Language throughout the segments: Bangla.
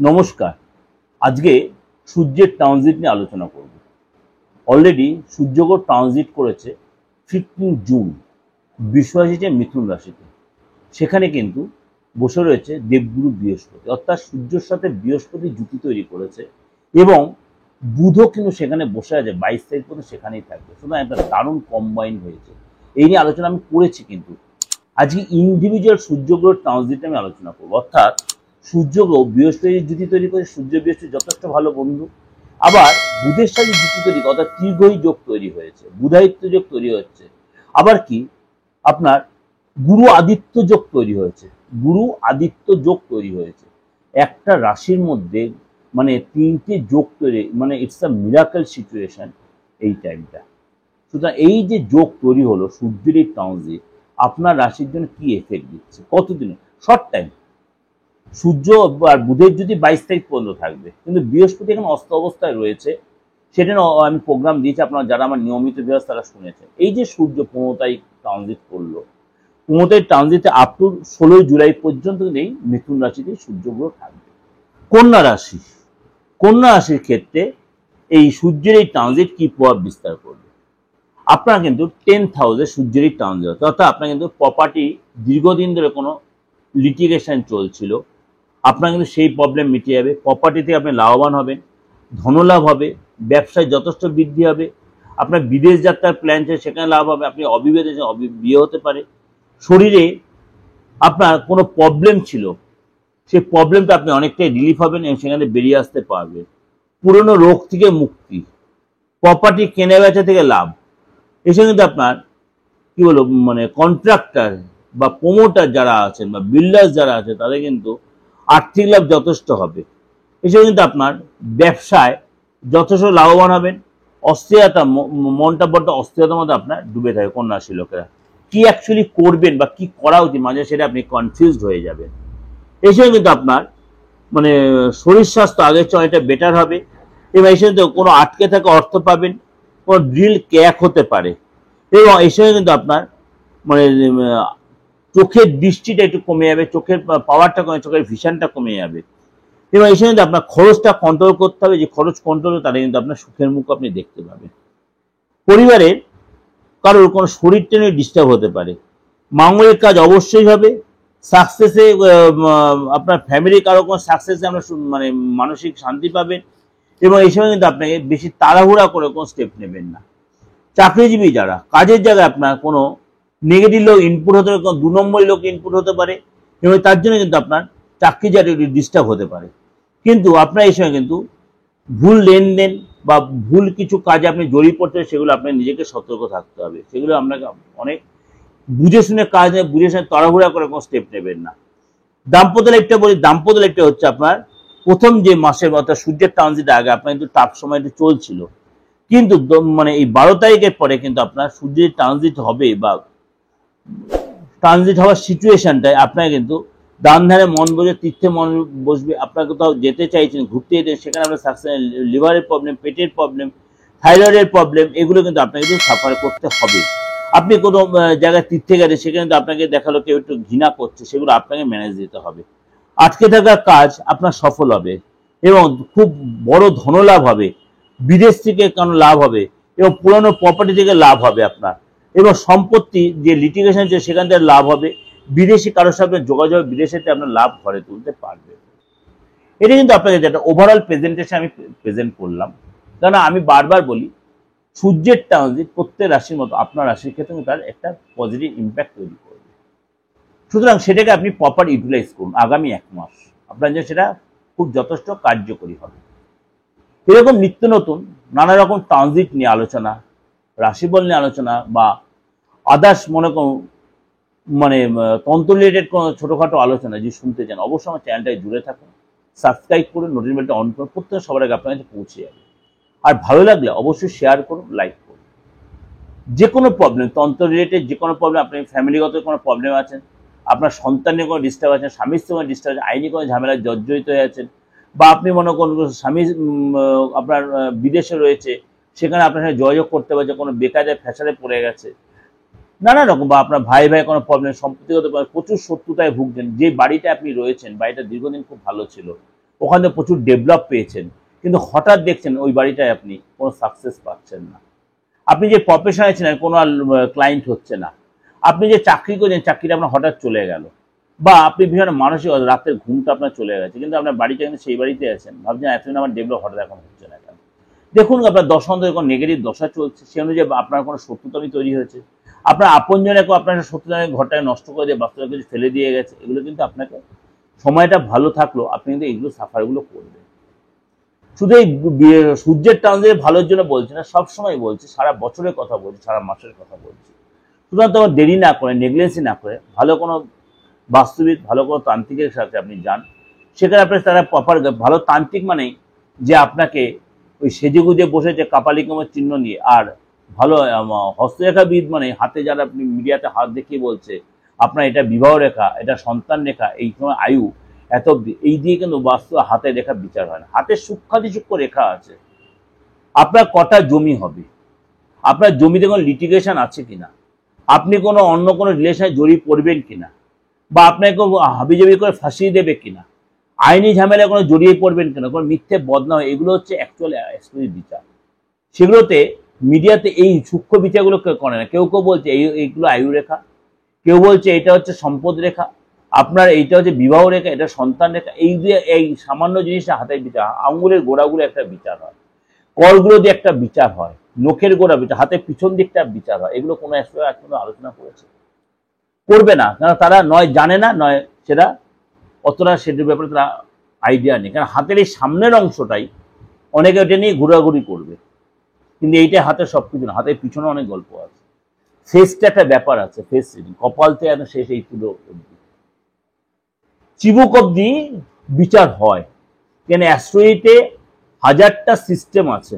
নমস্কার। আজকে সূর্যের ট্রানজিট নিয়ে আলোচনা করব। অলরেডি সূর্যগ্রহ ট্রানজিট করেছে 15 জুন বৃষরাশিতে মিথুন রাশিতে। সেখানে কিন্তু বসে রয়েছে দেবগুরু বৃহস্পতি, অর্থাৎ সূর্যের সাথে বৃহস্পতি জুতি তৈরি করেছে এবং বুধও কিন্তু সেখানে বসে আছে 22 তারিখ পর্যন্ত সেখানেই থাকবে। সুতরাং একটা দারুণ কম্বাইন হয়েছে। এই নিয়ে আলোচনা আমি করেছি, কিন্তু আজকে ইন্ডিভিজুয়াল সূর্যগ্রহ ট্রানজিট আমি আলোচনা করবো। অর্থাৎ সূর্যগ্রহ বৃহস্পতির জুতি তৈরি করে, সূর্য বৃহস্পতি যথেষ্ট ভালো বন্ধু। আবার বুধের সাথে জুতি তৈরি, অর্থাৎ ত্রিগ্রহী যোগ তৈরি হয়েছে, বুধায়িত্ব যোগ তৈরি হচ্ছে। আবার কি আপনার গুরু আদিত্য যোগ তৈরি হয়েছে, গুরু আদিত্য যোগ তৈরি হয়েছে। একটা রাশির মধ্যে মানে তিনটে যোগ তৈরি, মানে ইটস আ মিরাকল সিচুয়েশন এই টাইমটা। সুতরাং এই যে যোগ তৈরি হলো সূর্যের এই ট্রানজিট আপনার রাশির জন্য কি এফেক্ট দিচ্ছে, কতদিনে? Short time. সূর্য আর বুধের যদি 22 তারিখ পর্যন্ত থাকবে, কিন্তু বৃহস্পতি এখন অস্ত অবস্থায় রয়েছে। সেটা আমি প্রোগ্রাম দিয়েছি, আপনারা যারা আমার নিয়মিত ভিউয়ার্স তারা শুনেছেন। এই যে সূর্য 15 তারিখ ট্রানজিট করলো, 15 তারিখ ট্রানজিটে আপ টু 16 জুলাই পর্যন্ত এই মিথুন রাশিতে সূর্যগ্রহ থাকবে। কন্যা রাশি, কন্যা রাশির ক্ষেত্রে এই সূর্যের এই ট্রানজিট কি প্রভাব বিস্তার করবে? আপনারা কিন্তু 10th হাউসে সূর্যের এই ট্রানজিট, অর্থাৎ আপনার কিন্তু প্রপার্টি দীর্ঘদিন ধরে কোনো লিটিগেশন চলছিল, আপনার কিন্তু সেই প্রবলেম মিটে যাবে। প্রপার্টি থেকে আপনি লাভবান হবেন, ধনলাভ হবে, ব্যবসায় যথেষ্ট বৃদ্ধি হবে। আপনার বিদেশ যাত্রার প্ল্যান আছে, সেখানে লাভ হবে। আপনি অবিবাহিত, বিয়ে হতে পারে। শরীরে আপনার কোনো প্রবলেম ছিল, সেই প্রবলেমটা আপনি অনেকটাই রিলিফ হবেন এবং সেখানে বেরিয়ে আসতে পারবেন। পুরনো রোগ থেকে মুক্তি, প্রপার্টি কেনা বেচা থেকে লাভ। এসে কিন্তু আপনার কি বলবো, মানে কন্ট্রাক্টর বা প্রমোটার যারা আছেন বা বিল্ডার্স যারা আছে, তাদের কিন্তু আর্থিক লাভ যথেষ্ট হবে। এসব কিন্তু আপনার ব্যবসায় যথেষ্ট লাভবান হবেন। অস্থিরতা, মনটা বড্ড অস্থিরতার মধ্যে আপনার ডুবে থাকে কন্যা রাশির লোকেরা। কি অ্যাকচুয়ালি করবেন বা কি করা উচিত, মাঝে সেটা আপনি কনফিউজড হয়ে যাবেন। এসব কিন্তু আপনার মানে শরীর স্বাস্থ্য আগের চেয়ে অনেকটা বেটার হবে এবং এই সময় কোনো আটকে থাকা অর্থ পাবেন, কোনো ড্রিল ক্যাক হতে পারে এবং এই সময় কিন্তু আপনার মানে চোখের দৃষ্টিটা একটু কমে যাবে, চোখের পাওয়ারটা কমে, চোখের ভিশনটা কমে যাবে এবং এই সময় আপনার খরচটা কন্ট্রোল করতে হবে। যে খরচ কন্ট্রোল, তাহলে কিন্তু আপনার সুখের মুখ আপনি দেখতে পাবেন। পরিবারের কারোর কোনো শরীরটা নিয়ে ডিস্টার্ব হতে পারে। মাঙ্গলিক কাজ অবশ্যই হবে। সাকসেসে আপনার ফ্যামিলি কারো কোনো সাকসেসে আমরা মানে মানসিক শান্তি পাবেন এবং এই সময় কিন্তু আপনাকে বেশি তাড়াহুড়া করে কোনো স্টেপ নেবেন না। চাকরিজীবী যারা, কাজের জায়গায় আপনার কোনো নেগেটিভ লোক ইনপুট হতে পারে, কোনো 2 নম্বরী লোক ইনপুট হতে পারে এবং তার জন্য কিন্তু আপনার চাকরি জায়গায় ডিস্টার্ব হতে পারে। কিন্তু আপনার এই সময় কিন্তু ভুল লেনদেন বা ভুল কিছু কাজে আপনি জড়িয়ে পড়তে, সেগুলো আপনার নিজেকে সতর্ক থাকতে হবে। সেগুলো আপনাকে অনেক বুঝে শুনে কাজ, বুঝে শুনে তাড়াহুড়া করে কোনো স্টেপ নেবেন না। দাম্পত্য লাইফটা বলি, দাম্পত্য লাইফটা হচ্ছে আপনার প্রথম যে মাসের, অর্থাৎ সূর্যের ট্রানজিটের আগে আপনার কিন্তু টাফ সময়টা চলছিল, কিন্তু মানে এই 12 তারিখের পরে কিন্তু আপনার সূর্যের ট্রানজিট হবে বা ট্রানজিট হওয়ার সিচুয়েশনটায় আপনার কিন্তু ডান ধারে মন বসে, তীর্থে মন বসবে। আপনার কোথাও যেতে চাইছেন, ঘুরতে যেতে, সেখানে আপনার সাকসেস, লিভারের প্রবলেম, পেটের প্রবলেম, থাইরয়েডের প্রবলেম, এগুলো কিন্তু আপনাকে কিন্তু সাফার করতে হবে। আপনি কোনো জায়গায় তীর্থে গেছে, সেখানে কিন্তু আপনাকে দেখালো কেউ একটু ঘৃণা করছে, সেগুলো আপনাকে ম্যানেজ দিতে হবে। আটকে থাকা কাজ আপনার সফল হবে এবং খুব বড় ধনলাভ হবে। বিদেশ থেকে কোনো লাভ হবে এবং পুরনো প্রপার্টি থেকে লাভ হবে আপনার, এবং সম্পত্তি যে লিটিগেশন আছে সেখান থেকে লাভ হবে। বিদেশি কারোর সাথে যোগাযোগ, বিদেশেতে আপনার লাভ ঘরে তুলতে পারবে। এটা কিন্তু আপনাকে যেটা ওভারঅল প্রেজেন্টেশন আমি প্রেজেন্ট করলাম, কারণ আমি বারবার বলি সূর্যের ট্রানজিট প্রত্যেক রাশির মতো আপনার রাশির ক্ষেত্রে তার একটা পজিটিভ ইম্প্যাক্ট তৈরি করবে। সুতরাং সেটাকে আপনি প্রপার ইউটিলাইজ করুন। আগামী 1 মাস আপনার জন্য সেটা খুব যথেষ্ট কার্যকরী হবে। এরকম নিত্য নতুন নানা রকম ট্রানজিট নিয়ে আলোচনা, রাশিফল নিয়ে আলোচনা বা আদার্স মনে করুন মানে তন্ত্র রিলেটেড কোনো ছোটোখাটো আলোচনা যদি শুনতে চান, অবশ্যই আমার চ্যানেলটায় জুড়ে থাকুন, সাবস্ক্রাইব করুন, নোটিফিকেশন বেলটা অন করুন, প্রত্যেক সবার আগে আপনার কাছে পৌঁছে যাবে। আর ভালো লাগলে অবশ্যই শেয়ার করুন, লাইক করুন। যে কোনো প্রবলেম, তন্ত্র রিলেটেড যে কোনো প্রবলেম, আপনি ফ্যামিলিগত কোনো প্রবলেম আছেন, আপনার সন্তানের কোনো ডিস্টার্ব আছেন, স্বামীর সঙ্গে ডিস্টার্ব আছে, আইনি কোনো ঝামেলায় জর্জরিত হয়ে আছেন, বা আপনি মনে করুন স্বামী আপনার বিদেশে রয়েছে, সেখানে আপনার সাথে যোগাযোগ করতে পারছে, কোনো বেকারের ফ্যাসারে পড়ে গেছে, নানা রকম, বা আপনার ভাই কোনো প্রবলেম, সম্পত্তিগত প্রচুর শত্রুতায় ভুগছেন, যে বাড়িতে আপনি রয়েছেন বাড়িটা দীর্ঘদিন খুব ভালো ছিল, ওখানে প্রচুর ডেভেলপ পেয়েছেন, কিন্তু হঠাৎ দেখছেন ওই বাড়িটায় আপনি কোনো সাকসেস পাচ্ছেন না। আপনি যে প্রফেশনে ছিলেন কোনো ক্লায়েন্ট হচ্ছে না। আপনি যে চাকরি করছেন চাকরিটা আপনার হঠাৎ চলে গেল, বা আপনি ভীষণ মানসিক রাতের ঘুমটা আপনার চলে গেছে, কিন্তু আপনার বাড়িটা কিন্তু সেই বাড়িতে আছেন, ভাবছেন এতদিন আমার ডেভেলপ হঠাৎ এখন হচ্ছে না কেন। দেখুন আপনার দশান্তরে কোনো নেগেটিভ দশা চলছে, সে অনুযায়ী আপনার কোনো শত্রুতামি তৈরি হয়েছে, আপনার আপনজনে আপনার শত্রুতামি ঘরটাকে নষ্ট করে দিয়ে বাস্তবে কিছু ফেলে দিয়ে গেছে। এগুলো কিন্তু আপনাকে সময়টা ভালো থাকলো, আপনি কিন্তু এগুলো সাফারগুলো করবেন। শুধু এই সূর্যের ট্রানজিট ভালোর জন্য বলছি না, সবসময় বলছি, সারা বছরের কথা বলছি, সারা মাসের কথা বলছি। সুতরাং তোমার দেরি না করে, নেগলেন্সি না করে, ভালো কোনো বাস্তবিক ভালো কোনো তান্ত্রিকের সাথে আপনি যান। সেখানে আপনার তারা প্রপার ভালো তান্ত্রিক মানেই যে আপনাকে ওই সেজেগুজে বসে যে কাপালিকমের চিহ্ন নিয়ে, আর ভালো হস্তরেখাবিদ মানে হাতে যারা আপনি মিডিয়াতে হাত দেখিয়ে বলছে আপনার এটা বিবাহ রেখা, এটা সন্তান রেখা, এই সময় আয়ু এত, এই দিয়ে কিন্তু বাস্তব হাতের রেখা বিচার হয় না। হাতের সূক্ষ্মাতিসূক্ষ্ম রেখা আছে। আপনার কটা জমি হবে, আপনার জমিতে কোনো লিটিগেশন আছে কিনা, আপনি কোনো অন্য কোনো রিলেশনে জড়িয়ে পড়বেন কিনা, বা আপনাকে হাবিজাবি করে ফাঁসিয়ে দেবে কিনা, আইনি ঝামেলায় কোনো জড়িয়ে পড়বেন কিনা, কোনো মিথ্যে বদনাম, এগুলো হচ্ছে অ্যাকচুয়াল এক্সক্লুসিভ বিচার। সেগুলোতে মিডিয়াতে এই সূক্ষ্ম বিচারগুলো কেউ করে না। কেউ কেউ বলছে এইগুলো আয়ু রেখা, কেউ বলছে এটা হচ্ছে সম্পদ রেখা, আপনার এইটা হচ্ছে বিবাহ রেখা, এটা সন্তান রেখা। এই দিয়ে এই সামান্য জিনিসটা হাতের বিচার, আঙ্গুলের গোড়াগুলো একটা বিচার হয়, করগুলো দিয়ে একটা বিচার হয়, নখের গোড়া বিচার, হাতের পিছন দিকটা বিচার হয়। এগুলো কোনো এখনো আলোচনা করেছে, করবে না, কারণ তারা নয় জানে না, নয় সেটা অতটা সেটার ব্যাপারে তারা আইডিয়া নেই। কারণ হাতের এই সামনের অংশটাই অনেকে ওটা নিয়ে ঘোরাঘুরি করবে, কিন্তু এইটা হাতের সব কিছু না, হাতের পিছনে অনেক গল্প আছে। ফেসটা একটা ব্যাপার আছে, ফেস রিডিং, কপাল থেকে একদম শেষ এই তুলো অব্দি, চিবুক অব্দি বিচার হয়। কেন অ্যাস্ট্রোইতে 1000টা সিস্টেম আছে।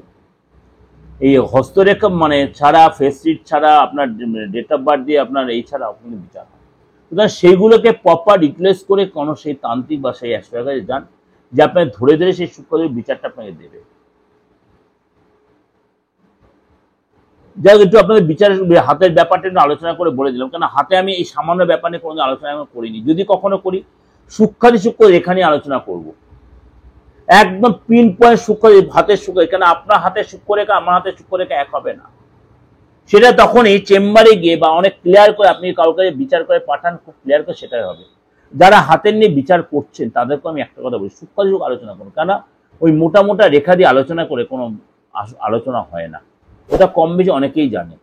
এই হস্তরেখা মানে ছাড়া, ফেস রিড ছাড়া, আপনার ডেট অফ বার্থ দিয়ে আপনার এই ছাড়া আপনি বিচার হয়। সুতরাং সেইগুলোকে প্রপার রিপ্লেস করে কোনো সেই তান্ত্রিক বা সেই অ্যাস্ট্রোলজার কাছে যান, যে আপনার ধরে ধরে সেই সূক্ষ্ম বিচারটা আপনাকে দেবে। যাই হোক, একটু আপনাদের বিচার হাতের ব্যাপারটা একটু আলোচনা করে বলে দিলাম, কারণ হাতে আমি এই সামান্য ব্যাপার নিয়ে কোনো আলোচনা করিনি। যদি কখনো করি সূক্ষ্মাতিসূক্ষ্ম রেখা নিয়ে আলোচনা করব, একদম পিন পয়েন্ট সূক্ষ্ম হাতের সূক্ষ্ম, এখানে আপনার হাতের সূক্ষ্ম রেখা আমার হাতের সূক্ষ্ম রেখা এক হবে না। সেটা তখনই চেম্বারে গিয়ে বা অনেক ক্লিয়ার করে আপনি কারোর কাছে বিচার করে পাঠান, খুব ক্লিয়ার করে সেটাই হবে। যারা হাতের নিয়ে বিচার করছেন তাদেরকে আমি একটা কথা বলি, সূক্ষ্মাতিসূক্ষ্ম আলোচনা করুন, কেন ওই মোটা মোটা রেখা দিয়ে আলোচনা করে কোনো আলোচনা হয় না, ওটা কম বেশি অনেকেই জানে।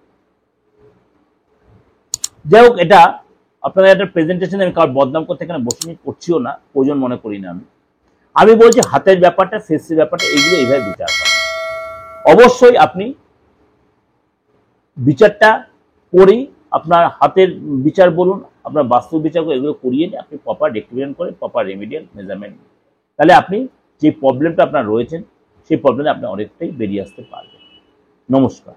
যাই হোক, এটা আপনাদের একটা প্রেজেন্টেশন, আমি কারোর বদনাম করতে এখানে বসে করছিও না, প্রয়োজন মনে করি না। আমি বলছি হাতের ব্যাপারটা, ফেসের ব্যাপারটা, এইগুলো এইভাবে বিচার হয়। অবশ্যই আপনি বিচারটা করেই আপনার হাতের বিচার বলুন, আপনার বাস্তব বিচার এগুলো করিয়ে নিয়ে আপনি প্রপার রেক্টিফিকেশন করে প্রপার রেমিডিয়াল মেজারমেন্ট, তাহলে আপনি যে প্রবলেমটা আপনার রয়েছেন সেই প্রবলেমে আপনি অনেকটাই বেরিয়ে আসতে পারবেন। নমস্কার।